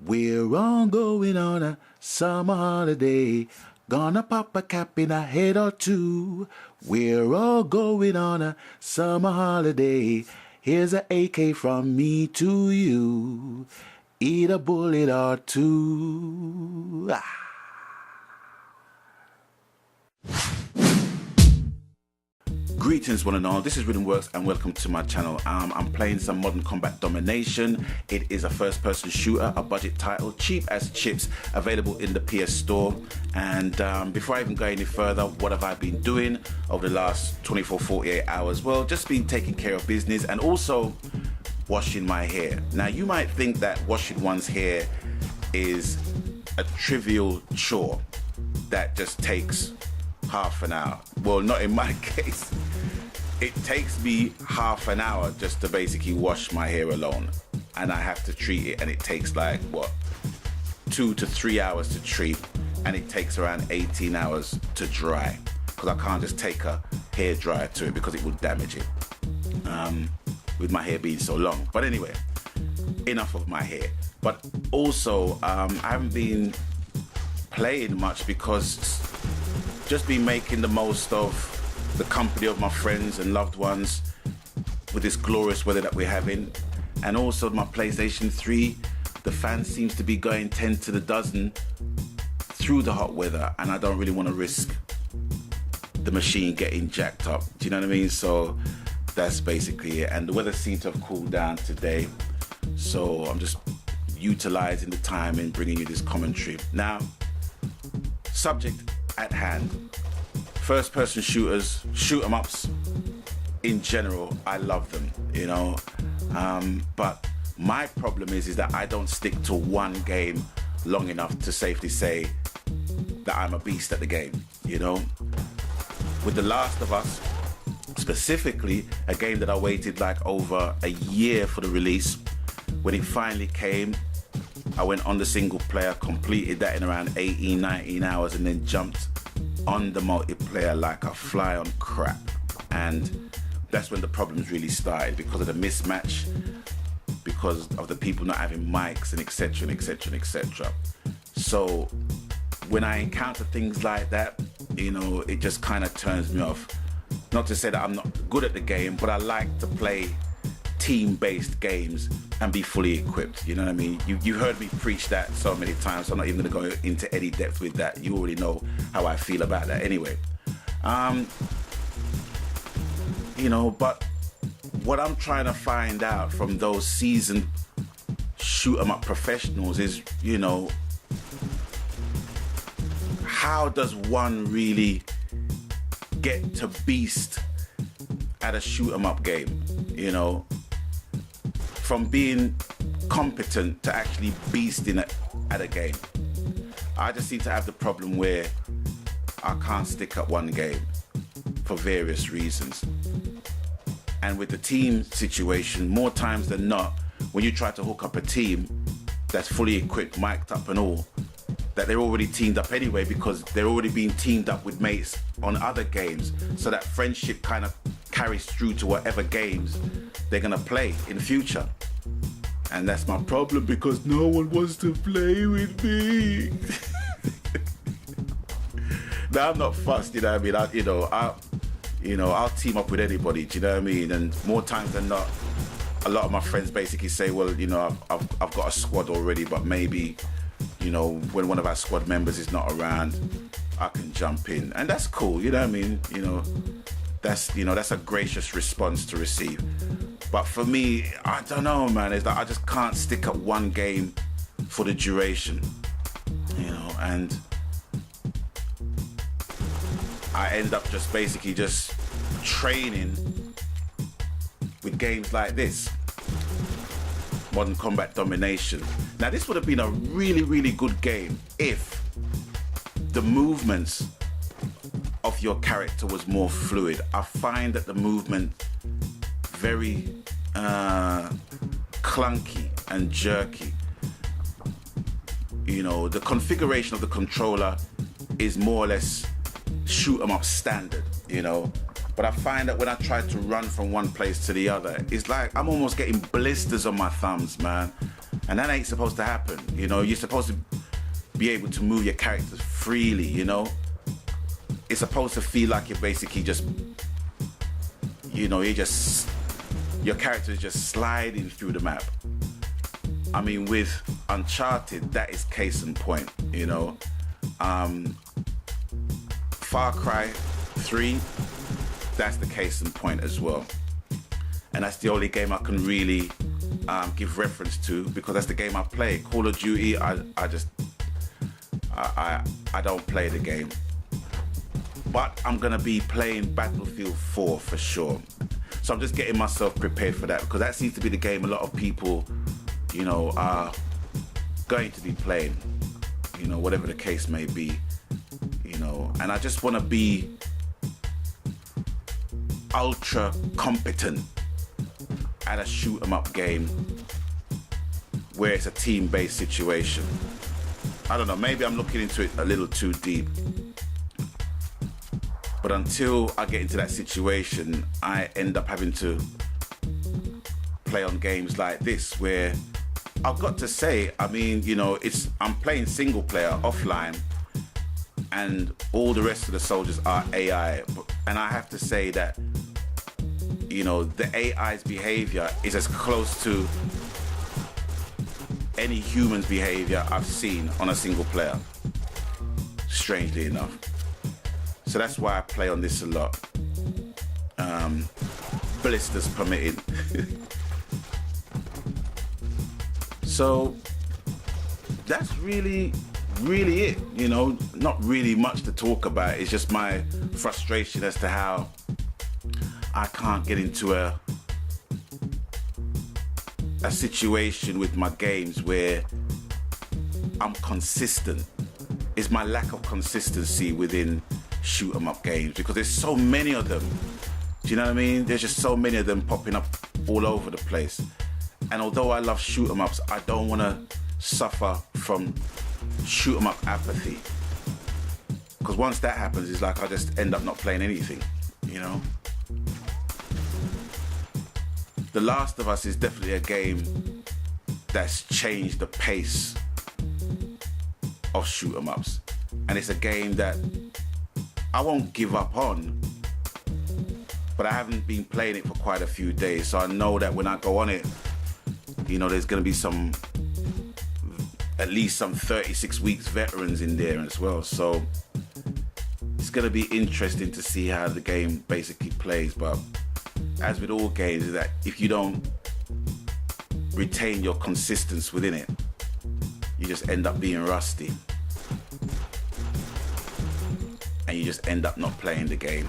We're all going on a summer holiday. Gonna pop a cap in a head or two. We're all going on a summer holiday. Here's a AK from me to you. Eat a bullet or two. Ah. Greetings one and all, this is Rhythm Works and welcome to my channel. I'm playing some Modern Combat Domination. It is a first person shooter, a budget title, cheap as chips, available in the PS Store. And before I even go any further, what have I been doing over the last 24-48 hours? Well, just been taking care of business and also washing my hair. Now you might think that washing one's hair is a trivial chore that just takes half an hour. Well, not in my case. It takes me half an hour just to basically wash my hair alone, and I have to treat it, and it takes like what, 2 to 3 hours to treat, and it takes around 18 hours to dry, because I can't just take a hair dryer to it because it will damage it, with my hair being so long. But anyway, enough of my hair. But also I haven't been playing much because just been making the most of the company of my friends and loved ones with this glorious weather that we're having. And also my PlayStation 3, the fan seems to be going 10 to the dozen through the hot weather, and I don't really want to risk the machine getting jacked up. Do you know what I mean? So that's basically it. And the weather seems to have cooled down today, so I'm just utilizing the time and bringing you this commentary. Now, subject at hand. First person shooters, shoot 'em ups in general, I love them, you know. But my problem is that I don't stick to one game long enough to safely say that I'm a beast at the game, you know. With The Last of Us, specifically, a game that I waited like over a year for the release, when it finally came, I went on the single player, completed that in around 18, 19 hours, and then jumped on the multiplayer like a fly on crap. And that's when the problems really started, because of the mismatch, because of the people not having mics, and etc, and etc, and etc. So when I encounter things like that, you know, it just kind of turns me off. Not to say that I'm not good at the game, but I like to play team-based games and be fully equipped, you know what I mean? You heard me preach that so many times, so I'm not even gonna go into any depth with that. You already know how I feel about that anyway. You know, but what I'm trying to find out from those seasoned shoot 'em up professionals is, you know, how does one really get to beast at a shoot 'em up game, you know? From being competent to actually beasting at a game. I just seem to have the problem where I can't stick at one game for various reasons. And with the team situation, more times than not, when you try to hook up a team that's fully equipped, mic'd up and all, that they're already teamed up anyway, because they're already being teamed up with mates on other games, so that friendship kind of carries through to whatever games they're gonna play in the future. And that's my problem, because no one wants to play with me. Now, I'm not fussed, you know what I mean? I'll team up with anybody, do you know what I mean? And more times than not, a lot of my friends basically say, well, you know, I've got a squad already, but maybe, you know, when one of our squad members is not around, I can jump in. And that's cool, you know what I mean? You know, that's a gracious response to receive. But for me, I don't know, man. It's like I just can't stick at one game for the duration, you know. And I end up just basically just training with games like this, Modern Combat Domination. Now, this would have been a really, really good game if the movements of your character was more fluid. I find that the movement very clunky and jerky. You know, the configuration of the controller is more or less shoot 'em up standard, you know. But I find that when I try to run from one place to the other, it's like I'm almost getting blisters on my thumbs, man. And that ain't supposed to happen. You know, you're supposed to be able to move your characters freely, you know? It's supposed to feel like you're basically just, you know, your character is just sliding through the map. I mean, with Uncharted, that is case in point, you know. Far Cry 3, that's the case in point as well. And that's the only game I can really give reference to, because that's the game I play. Call of Duty, I don't play the game. But I'm gonna be playing Battlefield 4 for sure. So I'm just getting myself prepared for that, because that seems to be the game a lot of people, you know, are going to be playing, you know, whatever the case may be, you know. And I just wanna be ultra competent at a shoot 'em up game where it's a team-based situation. I don't know, maybe I'm looking into it a little too deep. But until I get into that situation, I end up having to play on games like this, where I've got to say, I mean, you know, I'm playing single player offline, and all the rest of the soldiers are AI. And I have to say that, you know, the AI's behavior is as close to any human's behavior I've seen on a single player, strangely enough. So that's why I play on this a lot. Blisters permitted. So that's really it, you know. Not really much to talk about. It's just my frustration as to how I can't get into a situation with my games where I'm consistent. It's my lack of consistency within shoot 'em up games, because there's so many of them. Do you know what I mean? There's just so many of them popping up all over the place. And although I love shoot 'em ups, I don't want to suffer from shoot 'em up apathy, because once that happens, it's like I just end up not playing anything, you know. The Last of Us is definitely a game that's changed the pace of shoot 'em ups, and it's a game that I won't give up on, but I haven't been playing it for quite a few days, so I know that when I go on it, you know, there's going to be at least some 36 weeks veterans in there as well. So it's going to be interesting to see how the game basically plays. But as with all games, is that if you don't retain your consistency within it, you just end up being rusty. And you just end up not playing the game.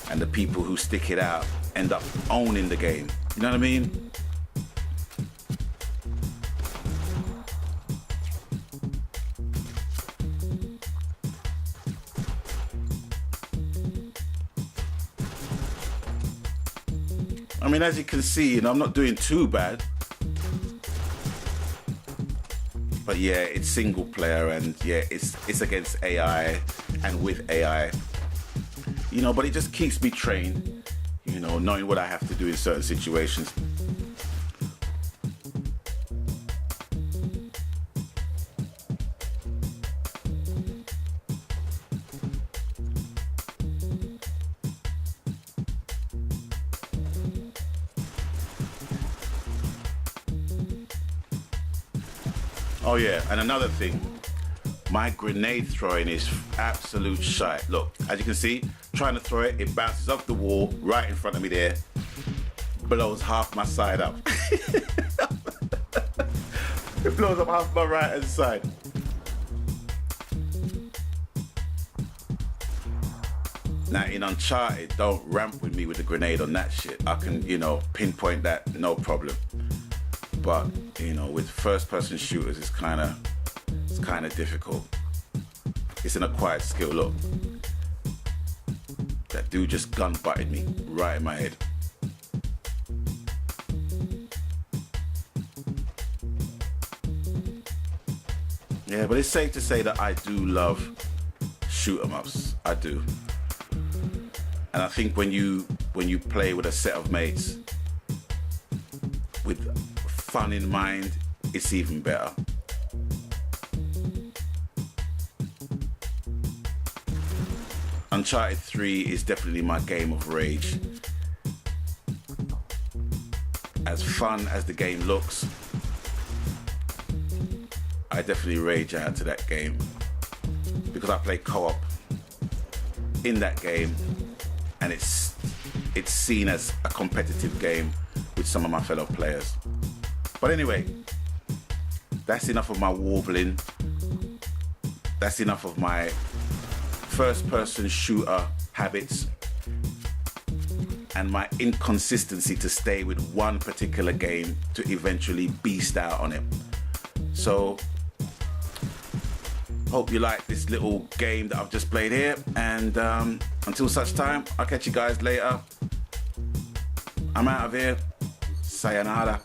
And the people who stick it out end up owning the game. You know what I mean? I mean, as you can see, you know, I'm not doing too bad. But yeah, it's single player, and yeah, it's against AI and with AI. You know, but it just keeps me trained, you know, knowing what I have to do in certain situations. Oh yeah, and another thing, my grenade throwing is absolute shite. Look, as you can see, trying to throw it, it bounces off the wall right in front of me there, blows half my side up. It blows up half my right hand side. Now in Uncharted, don't ramp with me with the grenade on that shit. I can, you know, pinpoint that, no problem. But, you know, with first-person shooters, it's kind of difficult. It's an acquired skill. Look, that dude just gun butted me right in my head. Yeah, but it's safe to say that I do love shoot 'em ups. I do. And I think when you play with a set of mates with fun in mind, it's even better. Uncharted 3 is definitely my game of rage. As fun as the game looks, I definitely rage out to that game because I play co-op in that game, and it's seen as a competitive game with some of my fellow players. But anyway, that's enough of my warbling. That's enough of my first-person shooter habits and my inconsistency to stay with one particular game to eventually beast out on it. So, hope you like this little game that I've just played here, and until such time, I'll catch you guys later. I'm out of here. Sayonara.